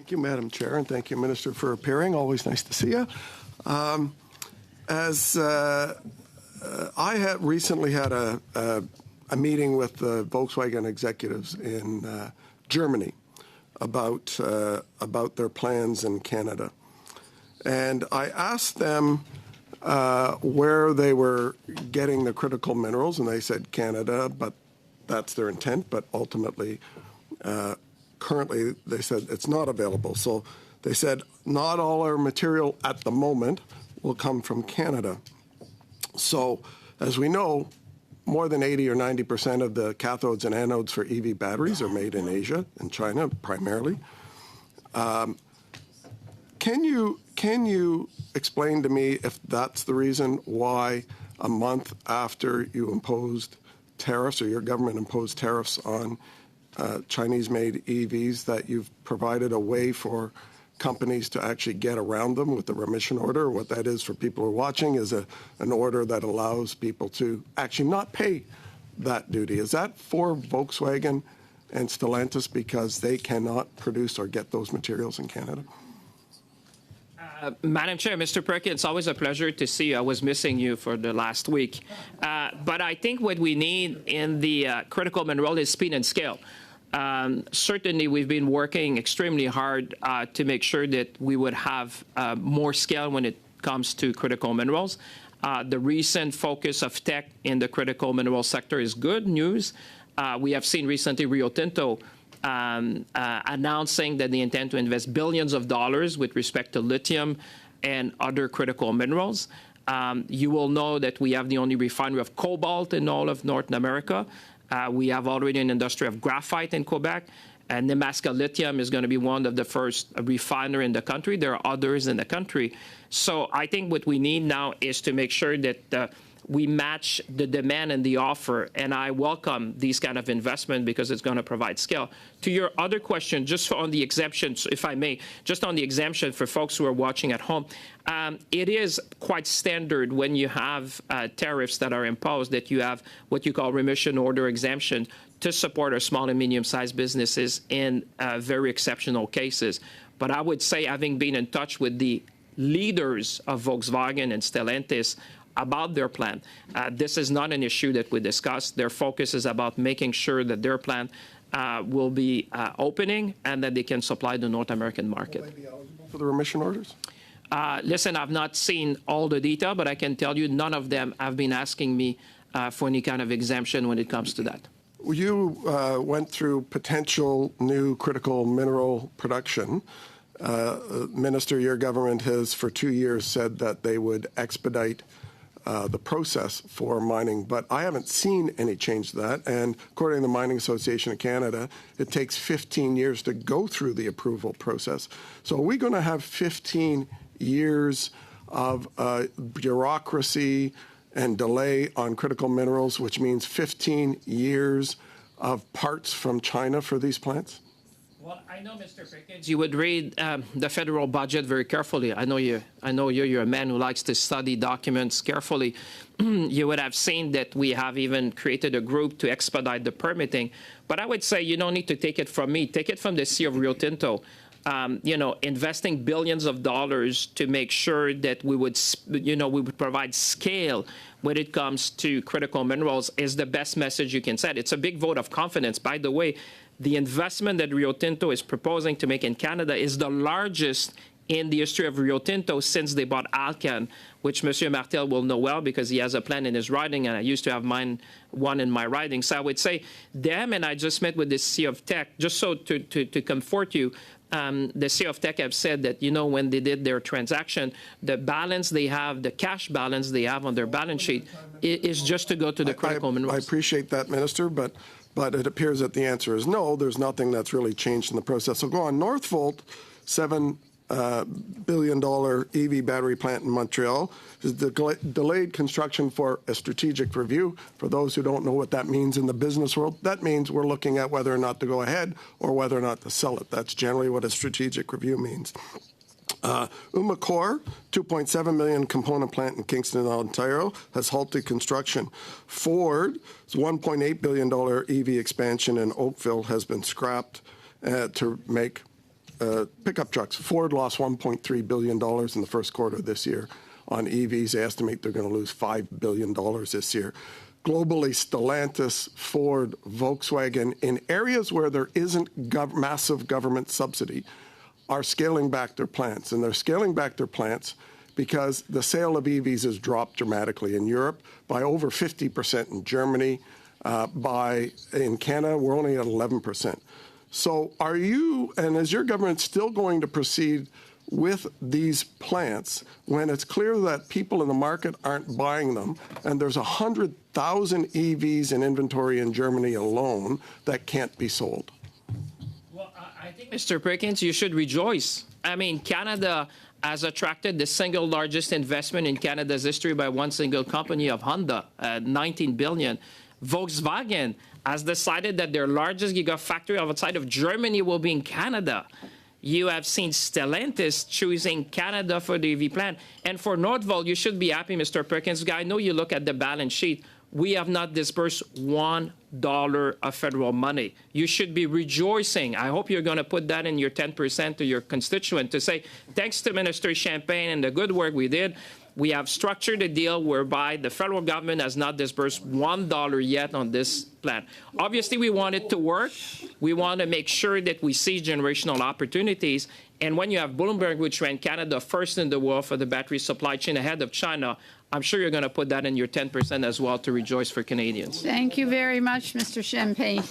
Thank you, Madam Chair, and thank you, Minister, for appearing. Always nice to see you. I have recently had a meeting with the Volkswagen executives in Germany about their plans in Canada, and I asked them where they were getting the critical minerals, and they said Canada, but that's their intent. But ultimately, currently, they said it's not available. So they said not all our material at the moment will come from Canada. So as we know, more than 80 or 90% of the cathodes and anodes for EV batteries are made in Asia and China primarily. Can you explain to me if that's the reason why a month after you imposed tariffs, or your government imposed tariffs on Chinese-made EVs, that you've provided a way for companies to actually get around them with the remission order? What that is, for people who are watching, is an order that allows people to actually not pay that duty. Is that for Volkswagen and Stellantis because they cannot produce or get those materials in Canada? Madam Chair, Mr. Perkins, it's always a pleasure to see you. I was missing you for the last week. But I think what we need in the critical mineral is speed and scale. Certainly, we've been working extremely hard to make sure that we would have more scale when it comes to critical minerals. The recent focus of tech in the critical mineral sector is good news. We have seen recently Rio Tinto announcing that they intend to invest billions of dollars with respect to lithium and other critical minerals. You will know that we have the only refinery of cobalt in all of North America. We have already an industry of graphite in Quebec, and Nemaska Lithium is going to be one of the first refiner in the country. There are others in the country. So I think what we need now is to make sure that we match the demand and the offer, and I welcome these kind of investment because it's going to provide scale. To your other question, just on the exemptions, if I may, just on the exemption for folks who are watching at home, it is quite standard when you have tariffs that are imposed that you have what you call remission order exemption to support our small and medium-sized businesses in very exceptional cases. But I would say, having been in touch with the leaders of Volkswagen and Stellantis about their plan, this is not an issue that we discussed. Their focus is about making sure that their plan will be opening and that they can supply the North American market. Will they be eligible for the remission orders? Listen, I've not seen all the detail, but I can tell you none of them have been asking me for any kind of exemption when it comes to that. You went through potential new critical mineral production. Minister, your government has for 2 years said that they would expedite the process for mining, but I haven't seen any change to that. And according to the Mining Association of Canada, it takes 15 years to go through the approval process. So are we going to have 15 years of bureaucracy and delay on critical minerals, which means 15 years of parts from China for these plants? Well, I know, Mr. Perkins, you would read the federal budget very carefully. I know you're a man who likes to study documents carefully. You would have seen that we have even created a group to expedite the permitting. But I would say you don't need to take it from me. Take it from the Sea of Rio Tinto. Investing billions of dollars to make sure that we would provide scale when it comes to critical minerals is the best message you can send. It's a big vote of confidence. By the way, the investment that Rio Tinto is proposing to make in Canada is the largest in the history of Rio Tinto since they bought Alcan, which Monsieur Martel will know well because he has a plan in his writing, and I used to have one in my writing. So I would say them, and I just met with the Sea of Tech, just so to comfort you. The Sea of Tech have said that, when they did their transaction, the balance they have, the cash balance they have on their balance sheet is just to go to the critical minerals. I appreciate that, Minister, but it appears that the answer is no. There's nothing that's really changed in the process. So go on. Northvolt, $7 billion EV battery plant in Montreal, is delayed construction for a strategic review. For those who don't know what that means in the business world, that means we're looking at whether or not to go ahead or whether or not to sell it. That's generally what a strategic review means. Umicore, 2.7 million component plant in Kingston, Ontario, has halted construction. Ford's $1.8 billion EV expansion in Oakville has been scrapped to make pickup trucks. Ford lost $1.3 billion in the first quarter of this year on EVs. They estimate they're going to lose $5 billion this year. Globally, Stellantis, Ford, Volkswagen, in areas where there isn't massive government subsidy, are scaling back their plants. And they're scaling back their plants because the sale of EVs has dropped dramatically in Europe by over 50%, in Germany. In Canada, we're only at 11%. So are you, and is your government still going to proceed with these plants when it's clear that people in the market aren't buying them, and there's 100,000 EVs in inventory in Germany alone that can't be sold? Well, I think, Mr. Perkins, you should rejoice. I mean, Canada has attracted the single largest investment in Canada's history by one single company of Honda, $19 billion. Volkswagen has decided that their largest gigafactory outside of Germany will be in Canada. You have seen Stellantis choosing Canada for the EV plant. And for Northvolt, you should be happy, Mr. Perkins. I know you look at the balance sheet. We have not disbursed $1 of federal money. You should be rejoicing. I hope you're going to put that in your 10% to your constituent to say, thanks to Minister Champagne and the good work we did, we have structured a deal whereby the federal government has not disbursed $1 yet on this plan. Obviously, we want it to work. We want to make sure that we seize generational opportunities. And when you have Bloomberg, which ran Canada first in the world for the battery supply chain ahead of China, I'm sure you're going to put that in your 10% as well to rejoice for Canadians. Thank you very much, Mr. Champagne.